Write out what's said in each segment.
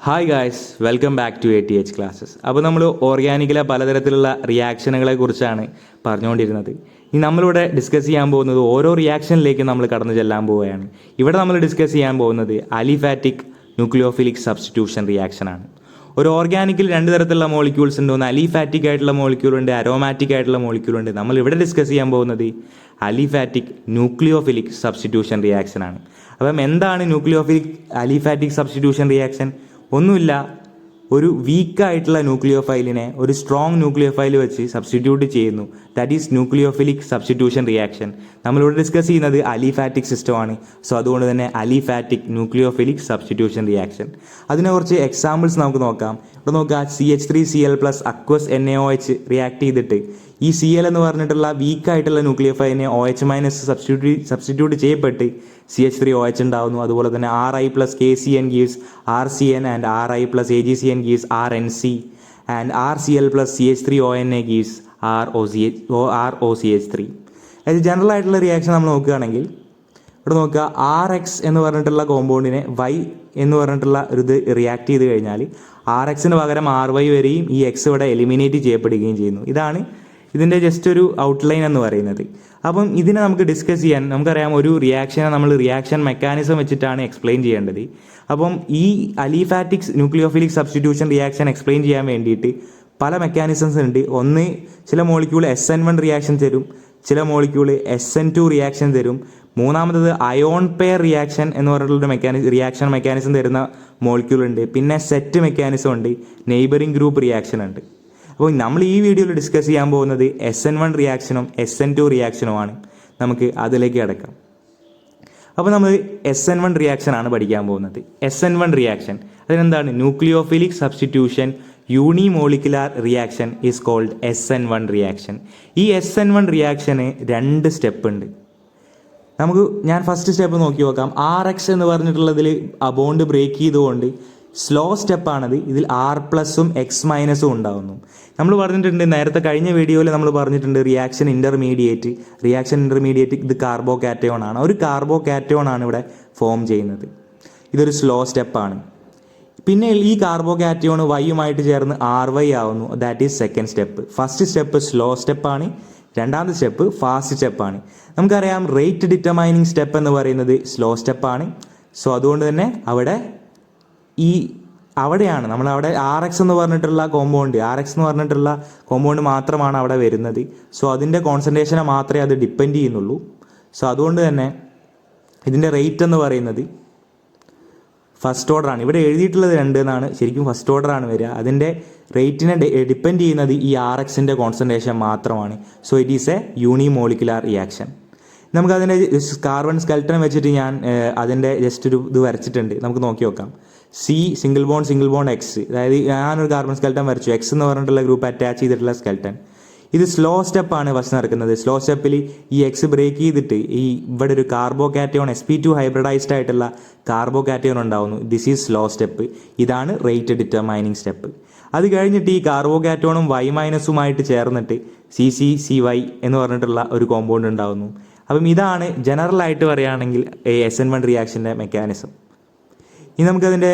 Hi guys, welcome back to ATH classes. അപ്പോൾ നമ്മൾ ഓർഗാനിക്കിലെ പലതരത്തിലുള്ള റിയാക്ഷനുകളെ കുറിച്ചാണ് പറഞ്ഞുകൊണ്ടിരുന്നത്. ഇനി നമ്മളിവിടെ ഡിസ്കസ് ചെയ്യാൻ പോകുന്നത് ഓരോ റിയാക്ഷനിലേക്ക് നമ്മൾ കടന്നു ചെല്ലാൻ പോവുകയാണ്. ഇവിടെ നമ്മൾ ഡിസ്കസ് ചെയ്യാൻ പോകുന്നത് അലിഫാറ്റിക് ന്യൂക്ലിയോഫിലിക് സബ്സ്റ്റിറ്റ്യൂഷൻ റിയാക്ഷനാണ്. ഒരു ഓർഗാനിക്കിൽ രണ്ട് തരത്തിലുള്ള മോളിക്യൂൾസ് ഉണ്ട്. ഒന്ന് അലിഫാറ്റിക് ആയിട്ടുള്ള മോളിക്യൂൾ ഉണ്ട്, അരോമാറ്റിക് ആയിട്ടുള്ള മോളിക്യൂൾ ഉണ്ട്. നമ്മൾ ഇവിടെ ഡിസ്കസ് ചെയ്യാൻ പോകുന്നത് അലിഫാറ്റിക് ന്യൂക്ലിയോഫിലിക് സബ്സ്റ്റിറ്റ്യൂഷൻ റിയാക്ഷനാണ്. അപ്പം എന്താണ് ന്യൂക്ലിയോഫിലിക് അലിഫാറ്റിക് സബ്സ്റ്റിറ്റ്യൂഷൻ റിയാക്ഷൻ? ഒന്നുമില്ല, ഒരു വീക്കായിട്ടുള്ള ന്യൂക്ലിയോഫൈലിനെ ഒരു സ്ട്രോങ് ന്യൂക്ലിയോഫൈൽ വെച്ച് സബ്സ്റ്റിറ്റ്യൂട്ട് ചെയ്യുന്നു. That is nucleophilic substitution reaction. നമ്മളിവിടെ ഡിസ്കസ് ചെയ്യുന്നത് അലിഫാറ്റിക് സിസ്റ്റമാണ്. സോ അതുകൊണ്ട് തന്നെ അലിഫാറ്റിക് ന്യൂക്ലിയോഫിലിക് സബ്സ്റ്റിറ്റ്യൂഷൻ റിയാക്ഷൻ. അതിനെ കുറച്ച് എക്സാമ്പിൾസ് നമുക്ക് നോക്കാം. ഇവിടെ നോക്കുക, CH3Cl+ അക്വസ് NaOH റിയാക്ട് ചെയ്തിട്ട് ഈ Cl എന്ന് പറഞ്ഞിട്ടുള്ള വീക്കായിട്ടുള്ള ന്യൂക്ലിയോഫൈലിനെ OH- സബ്സ്റ്റിറ്റ്യൂട്ട് ചെയ്യപ്പെട്ട് CH3OH ഉണ്ടാകുന്നു. അതുപോലെ തന്നെ Ri+ KCN gives RCN and Ri+ AgCN gives RNC and RCl+ CH3ONa gives ROCH3. അത് ജനറൽ ആയിട്ടുള്ള റിയാക്ഷൻ നമ്മൾ നോക്കുകയാണെങ്കിൽ ഇവിടെ നോക്കുക, RX എന്ന് പറഞ്ഞിട്ടുള്ള കോമ്പൗണ്ടിനെ Y എന്ന് പറഞ്ഞിട്ടുള്ള ഒരു ഇത് റിയാക്ട് ചെയ്ത് കഴിഞ്ഞാൽ RXന് പകരം RY വരെയും ഈ X ഇവിടെ എലിമിനേറ്റ് ചെയ്യപ്പെടുകയും ചെയ്യുന്നു. ഇതാണ് ഇതിൻ്റെ ജസ്റ്റ് ഒരു ഔട്ട്ലൈൻ എന്ന് പറയുന്നത്. അപ്പം ഇതിനെ നമുക്ക് ഡിസ്കസ് ചെയ്യാൻ നമുക്കറിയാം, ഒരു റിയാക്ഷനെ നമ്മൾ റിയാക്ഷൻ മെക്കാനിസം വെച്ചിട്ടാണ് എക്സ്പ്ലെയിൻ ചെയ്യേണ്ടത്. അപ്പം ഈ aliphatic nucleophilic substitution reaction explain ചെയ്യാൻ വേണ്ടിയിട്ട് പല മെക്കാനിസംസ് ഉണ്ട്. ഒന്ന്, ചില മോളിക്യൂൾ SN1 റിയാക്ഷൻ തരും, ചില മോളിക്യൂൾ SN2 റിയാക്ഷൻ തരും. മൂന്നാമത്തത് അയോൺ പെയർ റിയാക്ഷൻ എന്ന് പറഞ്ഞിട്ടുള്ള റിയാക്ഷൻ മെക്കാനിസം തരുന്ന മോളിക്യൂൾ ഉണ്ട്. പിന്നെ സെറ്റ് മെക്കാനിസം ഉണ്ട്, നെയ്ബറിംഗ് ഗ്രൂപ്പ് റിയാക്ഷൻ ഉണ്ട്. അപ്പോൾ നമ്മൾ ഈ വീഡിയോയിൽ ഡിസ്കസ് ചെയ്യാൻ പോകുന്നത് SN1 റിയാക്ഷനും SN2 റിയാക്ഷനുമാണ്. നമുക്ക് അതിലേക്ക് കിടക്കാം. അപ്പോൾ നമ്മൾ SN1 റിയാക്ഷനാണ് പഠിക്കാൻ പോകുന്നത്. SN1 റിയാക്ഷൻ അതിനെന്താണ്? Nucleophilic substitution unimolecular reaction is called SN1 reaction. ഈ SN1 റിയാക്ഷന് 2 സ്റ്റെപ്പ് ഉണ്ട്. ഞാൻ ഫസ്റ്റ് സ്റ്റെപ്പ് നോക്കി നോക്കാം. RX എന്ന് പറഞ്ഞിട്ടുള്ളതിൽ ആ ബോണ്ട് ബ്രേക്ക് ചെയ്തുകൊണ്ട് സ്ലോ സ്റ്റെപ്പാണത്. ഇതിൽ R+ഉം X- ഉണ്ടാകുന്നു. നമ്മൾ പറഞ്ഞിട്ടുണ്ട് നേരത്തെ കഴിഞ്ഞ വീഡിയോയിൽ നമ്മൾ പറഞ്ഞിട്ടുണ്ട് റിയാക്ഷൻ ഇൻ്റർമീഡിയറ്റ് ഇത് കാർബോ കാറ്റയോൺ ആണ്. ഒരു കാർബോ കാറ്റയോൺ ആണ് ഇവിടെ ഫോം ചെയ്യുന്നത്. ഇതൊരു സ്ലോ സ്റ്റെപ്പാണ്. പിന്നെ ഈ കാർബോ കാറ്റയോൺ വൈയുമായിട്ട് ചേർന്ന് RY ആവുന്നു. That is second step. First step slow സ്റ്റെപ്പാണ്, രണ്ടാമത്തെ സ്റ്റെപ്പ് ഫാസ്റ്റ് സ്റ്റെപ്പാണ്. നമുക്കറിയാം റേറ്റ് ഡിറ്റർമൈനിങ് സ്റ്റെപ്പ് എന്ന് പറയുന്നത് സ്ലോ സ്റ്റെപ്പാണ്. സോ അതുകൊണ്ട് തന്നെ അവിടെയാണ് നമ്മളവിടെ RX എന്ന് പറഞ്ഞിട്ടുള്ള കോമ്പൗണ്ട് മാത്രമാണ് അവിടെ വരുന്നത്. സോ അതിൻ്റെ കോൺസെൻട്രേഷനെ മാത്രമേ അത് ഡിപ്പെൻഡ് ചെയ്യുന്നുള്ളൂ. സോ അതുകൊണ്ട് തന്നെ ഇതിൻ്റെ റേറ്റ് എന്ന് പറയുന്നത് ഫസ്റ്റ് ഓർഡർ ആണ്. ഇവിടെ എഴുതിയിട്ടുള്ളത് 2 എന്നാണ്, ശരിക്കും ഫസ്റ്റ് ഓർഡർ ആണ് വരിക. അതിൻ്റെ റേറ്റിനെ ഡിപ്പെൻഡ് ചെയ്യുന്നത് ഈ RXൻ്റെ കോൺസെൻട്രേഷൻ മാത്രമാണ്. So it is A unimolecular reaction. നമുക്കതിൻ്റെ കാർബൺ സ്കെൽട്ടൺ വെച്ചിട്ട് ഞാൻ അതിൻ്റെ ജസ്റ്റ് ഒരു ഇത് വരച്ചിട്ടുണ്ട്. നമുക്ക് നോക്കി നോക്കാം. സിംഗിൾ ബോണ്ട് X, അതായത് ഞാനൊരു കാർബൺ സ്കെൽട്ടൺ വരച്ചു. X എന്ന് പറഞ്ഞിട്ടുള്ള ഗ്രൂപ്പ് അറ്റാച്ച് ചെയ്തിട്ടുള്ള സ്കെൽട്ടൺ. ഇത് സ്ലോ സ്റ്റെപ്പാണ് ഫസ്റ്റ് നടക്കുന്നത്. സ്ലോ സ്റ്റെപ്പിൽ ഈ X ബ്രേക്ക് ചെയ്തിട്ട് ഇവിടെ ഒരു കാർബോ കാറ്റയോൺ sp2 ഹൈബ്രിഡൈസ്ഡ് ആയിട്ടുള്ള കാർബോ കാറ്റയോൺ ഉണ്ടാവുന്നു. This is slow step. ഇതാണ് റേറ്റ് ഡിറ്റർമൈനിങ് സ്റ്റെപ്പ്. അത് കഴിഞ്ഞിട്ട് ഈ കാർബോ കാറ്റയോണും Y- ചേർന്നിട്ട് CCCY എന്ന് പറഞ്ഞിട്ടുള്ള ഒരു കോമ്പൗണ്ട് ഉണ്ടാവുന്നു. അപ്പം ഇതാണ് ജനറലായിട്ട് പറയുകയാണെങ്കിൽ SN1 റിയാക്ഷൻ്റെ മെക്കാനിസം. ഇനി നമുക്കതിൻ്റെ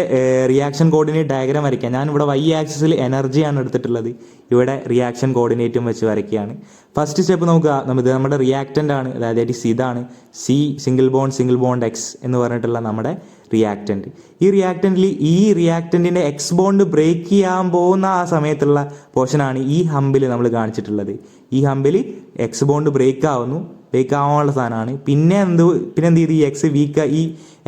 റിയാക്ഷൻ കോർഡിനേറ്റ് ഡയഗ്രാം വരയ്ക്കാം. ഞാനിവിടെ Y ആക്സിസിൽ എനർജിയാണ് എടുത്തിട്ടുള്ളത്, ഇവിടെ റിയാക്ഷൻ കോർഡിനേറ്റും വെച്ച് വരയ്ക്കുകയാണ്. ഫസ്റ്റ് സ്റ്റെപ്പ് നോക്കുക, നമ്മുടെ റിയാക്റ്റൻ്റ് ആണ്, അതായത് ഇതാണ് സിംഗിൾ ബോണ്ട് X എന്ന് പറഞ്ഞിട്ടുള്ള നമ്മുടെ റിയാക്റ്റൻ്റ്. ഈ റിയാക്റ്റൻറ്റിൻ്റെ X ബോണ്ട് ബ്രേക്ക് ചെയ്യാൻ പോകുന്ന ആ സമയത്തുള്ള പോർഷനാണ് ഈ ഹമ്പിൽ നമ്മൾ കാണിച്ചിട്ടുള്ളത്. ഈ ഹമ്പിൽ X ബോണ്ട് ബ്രേക്ക് ആവാനുള്ള സാധനമാണ്. പിന്നെ എന്ത് ചെയ്ത് ഈ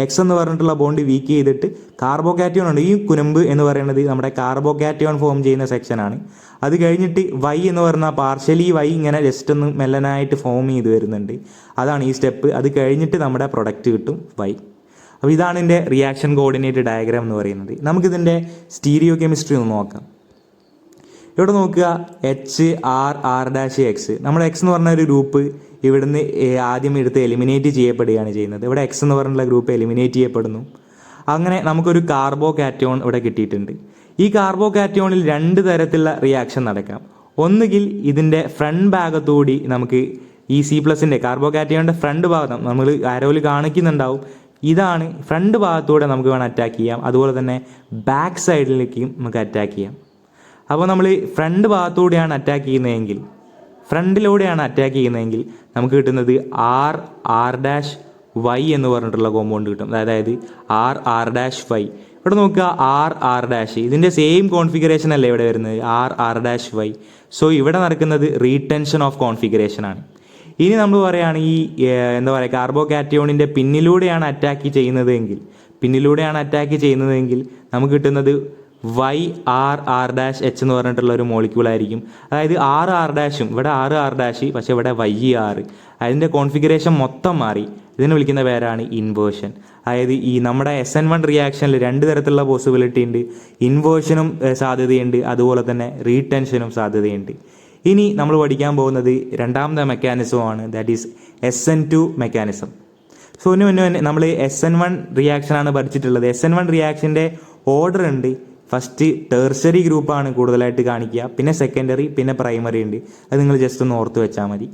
X എന്ന് പറഞ്ഞിട്ടുള്ള ബോണ്ട് വീക്ക് ചെയ്തിട്ട് കാർബോ കാറ്റയോൺ ഉണ്ട്. ഈ കുനമ്പ് എന്ന് പറയുന്നത് നമ്മുടെ കാർബോ കാറ്റയോൺ ഫോം ചെയ്യുന്ന സെക്ഷനാണ്. അത് കഴിഞ്ഞിട്ട് Y എന്ന് പറഞ്ഞാൽ പാർഷ്യലി Y ഇങ്ങനെ ജസ്റ്റ് ഒന്ന് മെല്ലനായിട്ട് ഫോം ചെയ്ത് വരുന്നുണ്ട്. അതാണ് ഈ സ്റ്റെപ്പ്. അത് കഴിഞ്ഞിട്ട് നമ്മുടെ പ്രൊഡക്റ്റ് കിട്ടും Y. അപ്പോൾ ഇതാണ് ഇതിൻ്റെ റിയാക്ഷൻ കോർഡിനേറ്റ് ഡയഗ്രാം എന്ന് പറയുന്നത്. നമുക്കിതിൻ്റെ സ്റ്റീരിയോ കെമിസ്ട്രി ഒന്ന് നോക്കാം. ഇവിടെ നോക്കുക, HR'X. നമ്മുടെ X എന്ന് പറഞ്ഞ ഒരു ഗ്രൂപ്പ് ഇവിടുന്ന് ആദ്യം എടുത്ത് എലിമിനേറ്റ് ചെയ്യപ്പെടുകയാണ് ചെയ്യുന്നത്. ഇവിടെ X എന്ന് പറഞ്ഞിട്ടുള്ള ഗ്രൂപ്പ് എലിമിനേറ്റ് ചെയ്യപ്പെടുന്നു. അങ്ങനെ നമുക്കൊരു കാർബോ കാറ്റയോൺ ഇവിടെ കിട്ടിയിട്ടുണ്ട്. ഈ കാർബോ കാറ്റയോണിൽ 2 തരത്തിലുള്ള റിയാക്ഷൻ നടക്കാം. ഒന്നുകിൽ ഇതിൻ്റെ ഫ്രണ്ട് ഭാഗത്തുകൂടി നമുക്ക് ഈ C+ൻ്റെ കാർബോ കാറ്റയോണിൻ്റെ ഫ്രണ്ട് ഭാഗം നമ്മൾ ആരോയിൽ കാണിക്കുന്നുണ്ടാവും, ഇതാണ് ഫ്രണ്ട് ഭാഗത്തൂടെ നമുക്ക് വേണം അറ്റാക്ക് ചെയ്യാം, അതുപോലെ തന്നെ ബാക്ക് സൈഡിലേക്കും നമുക്ക് അറ്റാക്ക് ചെയ്യാം. അപ്പോൾ നമ്മൾ ഫ്രണ്ട് ഭാഗത്തൂടെയാണ് അറ്റാക്ക് ചെയ്യുന്നതെങ്കിൽ, ഫ്രണ്ടിലൂടെയാണ് അറ്റാക്ക് ചെയ്യുന്നതെങ്കിൽ നമുക്ക് കിട്ടുന്നത് R എന്ന് പറഞ്ഞിട്ടുള്ള കോമ്പൗണ്ട് കിട്ടും. അതായത് R ഇവിടെ നോക്കുക, R ഇതിൻ്റെ സെയിം കോൺഫിഗറേഷൻ അല്ലേ ഇവിടെ വരുന്നത്, R. സോ ഇവിടെ നടക്കുന്നത് റീടെൻഷൻ ഓഫ് കോൺഫിഗറേഷൻ ആണ്. ഇനി നമ്മൾ പറയുകയാണ് ഈ എന്താ പറയുക കാർബോകാറ്റയോണിൻ്റെ പിന്നിലൂടെയാണ് അറ്റാക്ക് ചെയ്യുന്നതെങ്കിൽ നമുക്ക് കിട്ടുന്നത് YR എന്ന് പറഞ്ഞിട്ടുള്ള ഒരു മോളിക്യൂളായിരിക്കും. അതായത് R ഇവിടെ R പക്ഷേ ഇവിടെ YR, അതിൻ്റെ കോൺഫിഗറേഷൻ മൊത്തം മാറി. ഇതിനെ വിളിക്കുന്ന പേരാണ് ഇൻവേർഷൻ. അതായത് ഈ നമ്മുടെ SN1 റിയാക്ഷനിൽ 2 തരത്തിലുള്ള പോസിബിലിറ്റി ഉണ്ട്. ഇൻവേർഷനും സാധ്യതയുണ്ട്, അതുപോലെ തന്നെ റീടെൻഷനും സാധ്യതയുണ്ട്. ഇനി നമ്മൾ പഠിക്കാൻ പോകുന്നത് രണ്ടാമത്തെ മെക്കാനിസമാണ്, that is SN2 mechanism. So ഇതിന് മുന്നേ നമ്മൾ SN1 റിയാക്ഷനാണ് പഠിച്ചിട്ടുള്ളത്. SN1 റിയാക്ഷൻ്റെ ഓർഡർ ഉണ്ട്. ഫസ്റ്റ് ടെർഷറി ഗ്രൂപ്പാണ് കൂടുതലായിട്ട് കാണിക്കുക, പിന്നെ സെക്കൻഡറി, പിന്നെ പ്രൈമറി ഉണ്ട്. അത് നിങ്ങൾ ജസ്റ്റ് ഒന്ന് ഓർത്ത് വെച്ചാൽ മതി.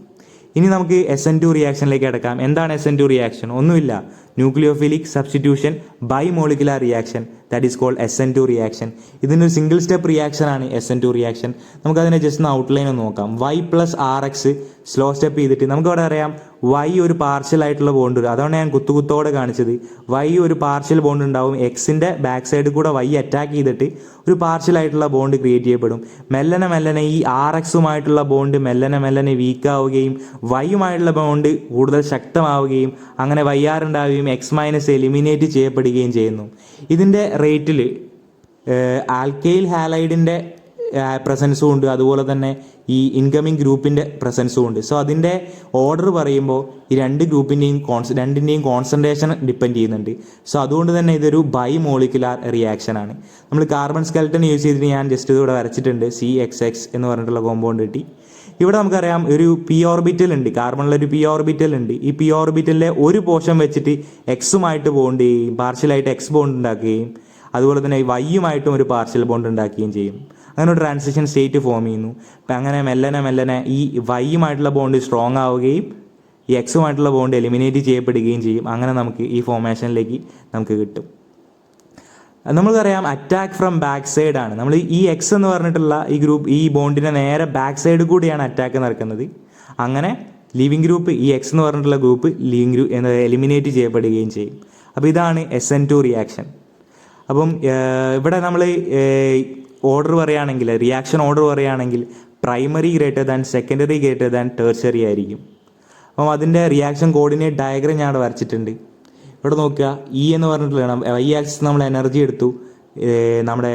ഇനി നമുക്ക് SN2 റിയാക്ഷനിലേക്ക് കിടക്കാം. എന്താണ് SN2 റിയാക്ഷൻ? ഒന്നുമില്ല, nucleophilic substitution bimolecular reaction, that is called SN2 reaction. ഇതിനൊരു സിംഗിൾ സ്റ്റെപ്പ് റിയാക്ഷൻ ആണ് SN2 റിയാക്ഷൻ. നമുക്കതിനെ ജസ്റ്റ് ഒന്ന് ഔട്ട്ലൈൻ ഒന്ന് നോക്കാം. Y+RX സ്ലോ സ്റ്റെപ്പ് ചെയ്തിട്ട് നമുക്കവിടെ അറിയാം Y ഒരു പാർഷ്യൽ ആയിട്ടുള്ള ബോണ്ട് വരും. അതാണ് ഞാൻ കുത്തോടെ കാണിച്ചത്. Y ഒരു പാർഷ്യൽ ബോണ്ട് ഉണ്ടാവും, Xൻ്റെ ബാക്ക് സൈഡിൽ കൂടെ Y അറ്റാക്ക് ചെയ്തിട്ട് ഒരു പാർഷ്യൽ ആയിട്ടുള്ള ബോണ്ട് ക്രിയേറ്റ് ചെയ്യപ്പെടും. മെല്ലനെ ഈ RXുമായിട്ടുള്ള ബോണ്ട് മെല്ലനെ വീക്കാവുകയും വൈയുമായിട്ടുള്ള ബോണ്ട് കൂടുതൽ ശക്തമാവുകയും അങ്ങനെ YR ഉണ്ടാവുകയും X- എലിമിനേറ്റ് ചെയ്യപ്പെടുകയും ചെയ്യുന്നു. ഇതിൻ്റെ റേറ്റിൽ ആൽക്കൈൽ ഹാലൈഡിൻ്റെ പ്രസൻസും ഉണ്ട്, അതുപോലെ തന്നെ ഈ ഇൻകമിങ് ഗ്രൂപ്പിൻ്റെ പ്രസൻസും ഉണ്ട്. സോ അതിൻ്റെ ഓർഡർ പറയുമ്പോൾ ഈ രണ്ടിൻ്റെയും കോൺസെൻട്രേഷൻ ഡിപ്പെൻഡ് ചെയ്യുന്നുണ്ട്. സോ അതുകൊണ്ട് തന്നെ ഇതൊരു ബൈ മോളിക്കുലാർ റിയാക്ഷനാണ്. നമ്മൾ കാർബൺ സ്കെൽട്ടൺ യൂസ് ചെയ്തിട്ട് ഞാൻ ജസ്റ്റ് ഇതിവിടെ വരച്ചിട്ടുണ്ട്, CXX എന്ന് പറഞ്ഞിട്ടുള്ള കോമ്പൗണ്ട് കിട്ടി. ഇവിടെ നമുക്കറിയാം ഒരു പി ഓർബിറ്റൽ ഉണ്ട്, കാർബണിലൊരു പി ഓർബിറ്റൽ ഉണ്ട്. ഈ പി ഓർബിറ്റലിലെ ഒരു പോർഷൻ വെച്ചിട്ട് എക്സുമായിട്ട് ബോണ്ട് ചെയ്യുകയും പാർഷ്യലായിട്ട് X ബോണ്ട് ഉണ്ടാക്കുകയും അതുപോലെ തന്നെ വൈയുമായിട്ടും ഒരു പാർഷ്യൽ ബോണ്ട് ഉണ്ടാക്കുകയും ചെയ്യും. അങ്ങനെ ഒരു ട്രാൻസിഷൻ സ്റ്റേറ്റ് ഫോം ചെയ്യുന്നു. അപ്പം അങ്ങനെ മെല്ലനെ ഈ വൈയുമായിട്ടുള്ള ബോണ്ട് സ്ട്രോങ് ആവുകയും ഈ എക്സുമായിട്ടുള്ള ബോണ്ട് എലിമിനേറ്റ് ചെയ്യപ്പെടുകയും ചെയ്യും. അങ്ങനെ നമുക്ക് ഈ ഫോർമേഷനിലേക്ക് നമുക്ക് കിട്ടും. നമുക്കറിയാം അറ്റാക്ക് ഫ്രം ബാക്ക് സൈഡ് ആണ്. നമ്മൾ ഈ X എന്ന് പറഞ്ഞിട്ടുള്ള ഈ ബോണ്ടിൻ്റെ നേരെ ബാക്ക് സൈഡ് കൂടിയാണ് അറ്റാക്ക് നടക്കുന്നത്. അങ്ങനെ ലിവിങ് ഗ്രൂപ്പ് ഈ X എന്ന് പറഞ്ഞിട്ടുള്ള ഗ്രൂപ്പ് എലിമിനേറ്റ് ചെയ്യപ്പെടുകയും ചെയ്യും. അപ്പോൾ ഇതാണ് SN2 റിയാക്ഷൻ. അപ്പം ഇവിടെ നമ്മൾ ഓർഡർ പറയുകയാണെങ്കിൽ, റിയാക്ഷൻ ഓർഡർ പറയുകയാണെങ്കിൽ primary greater than, secondary greater than, tertiary ആയിരിക്കും. അപ്പം അതിൻ്റെ റിയാക്ഷൻ കോർഡിനേറ്റ് ഡയഗ്രം ഞാൻ അവിടെ വരച്ചിട്ടുണ്ട്. ഇവിടെ നോക്കുക, എന്ന് പറഞ്ഞിട്ടുള്ള Y ആക്സിസ് നമ്മൾ എനർജി എടുത്തു, നമ്മുടെ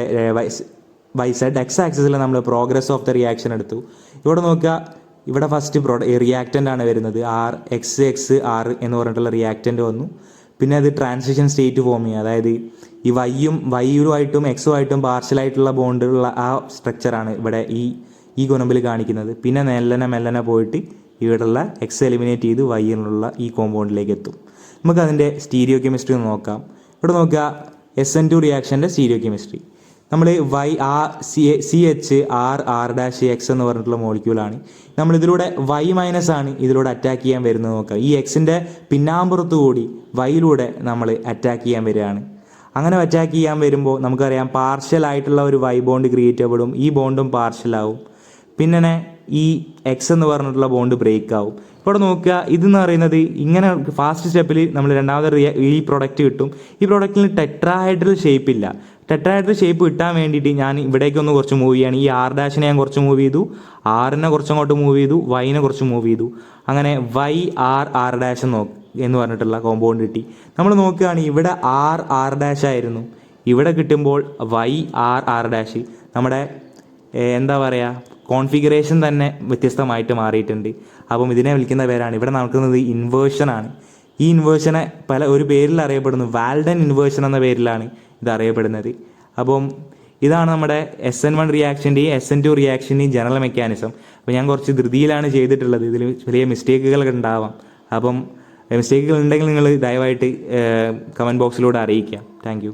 X ആക്സിസിൽ നമ്മൾ പ്രോഗ്രസ് ഓഫ് ദ റിയാക്ഷൻ എടുത്തു. ഇവിടെ നോക്കുക, ഇവിടെ ഫസ്റ്റ് റിയാക്റ്റൻ്റ് ആണ് വരുന്നത്, XX എന്ന് പറഞ്ഞിട്ടുള്ള റിയാക്റ്റൻ്റ് വന്നു. പിന്നെ അത് ട്രാൻസിഷൻ സ്റ്റേറ്റ് ഫോം ചെയ്യുക, അതായത് ഈ വൈയുമായിട്ടും എക്സുമായിട്ടും പാർഷ്യലായിട്ടുള്ള ബോണ്ടുള്ള ആ സ്ട്രക്ചറാണ് ഇവിടെ ഈ ഗുണമ്പിൽ കാണിക്കുന്നത്. പിന്നെ മെല്ലനെ പോയിട്ട് ഇവിടെയുള്ള X എലിമിനേറ്റ് ചെയ്ത് വൈയിലുള്ള ഈ കോമ്പൗണ്ടിലേക്ക് എത്തും. നമുക്കതിൻ്റെ സ്റ്റീരിയോ കെമിസ്ട്രി ഒന്ന് നോക്കാം. ഇവിടെ നോക്കുക, SN2 റിയാക്ഷൻ്റെ സ്റ്റീരിയോ കെമിസ്ട്രി. നമ്മൾ CHR-X എന്ന് പറഞ്ഞിട്ടുള്ള മോളിക്യൂളാണ്. നമ്മളിതിലൂടെ Y- ആണ് ഇതിലൂടെ അറ്റാക്ക് ചെയ്യാൻ വരുന്നത്. നോക്കുക, ഈ Xൻ്റെ പിന്നാമ്പുറത്ത് കൂടി വൈയിലൂടെ നമ്മൾ അറ്റാക്ക് ചെയ്യാൻ വരികയാണ്. അങ്ങനെ അറ്റാക്ക് ചെയ്യാൻ വരുമ്പോൾ നമുക്കറിയാം പാർഷ്യൽ ആയിട്ടുള്ള ഒരു Y ബോണ്ട് ക്രിയേറ്റ് ചെയ്യപ്പെടും, ഈ ബോണ്ടും പാർഷ്യലാവും. പിന്നെ ഈ X എന്ന് പറഞ്ഞിട്ടുള്ള ബോണ്ട് ബ്രേക്ക് ആവും. ഇവിടെ നോക്കുക, ഇതെന്ന് പറയുന്നത് ഇങ്ങനെ ഫാസ്റ്റ് സ്റ്റെപ്പിൽ നമ്മൾ രണ്ടാമത് ഈ പ്രൊഡക്റ്റ് കിട്ടും. ഈ പ്രൊഡക്റ്റിന് ടെട്രാഹൈഡ്രൽ ഷേപ്പ് ഇല്ല. ടെട്രാഹൈഡ്രൽ ഷേപ്പ് കിട്ടാൻ വേണ്ടിയിട്ട് ഞാൻ ഇവിടേക്കൊന്ന് കുറച്ച് മൂവ് ചെയ്യുകയാണ്. ഈ R' ഞാൻ കുറച്ച് മൂവ് ചെയ്തു, Rനെ കുറച്ചങ്ങോട്ട് മൂവ് ചെയ്തു, Yനെ കുറച്ച് മൂവ് ചെയ്തു. അങ്ങനെ YR എന്ന് പറഞ്ഞിട്ടുള്ള കോമ്പൗണ്ട് കിട്ടി. നമ്മൾ നോക്കുകയാണ്, ഇവിടെ R ആയിരുന്നു, ഇവിടെ കിട്ടുമ്പോൾ YR. നമ്മുടെ എന്താ പറയുക, കോൺഫിഗറേഷൻ തന്നെ വ്യത്യസ്തമായിട്ട് മാറിയിട്ടുണ്ട്. അപ്പം ഇതിനെ വിളിക്കുന്ന പേരാണ്, ഇവിടെ നടക്കുന്നത് ഇൻവേർഷനാണ്. ഈ ഇൻവേർഷനെ ഒരു പേരിൽ അറിയപ്പെടുന്നു, വാൽഡൻ ഇൻവേർഷൻ എന്ന പേരിലാണ് ഇത് അറിയപ്പെടുന്നത്. അപ്പം ഇതാണ് നമ്മുടെ SN1 റിയാക്ഷൻ്റെയും SN2 റിയാക്ഷൻ്റെയും ജനറൽ മെക്കാനിസം. അപ്പോൾ ഞാൻ കുറച്ച് ധൃതിയിലാണ് ചെയ്തിട്ടുള്ളത്, ഇതിൽ വലിയ മിസ്റ്റേക്കുകളൊക്കെ ഉണ്ടാവാം. അപ്പം മിസ്റ്റേക്കുകൾ ഉണ്ടെങ്കിൽ നിങ്ങൾ ദയവായിട്ട് കമൻറ്റ് ബോക്സിലൂടെ അറിയിക്കാം. Thank you.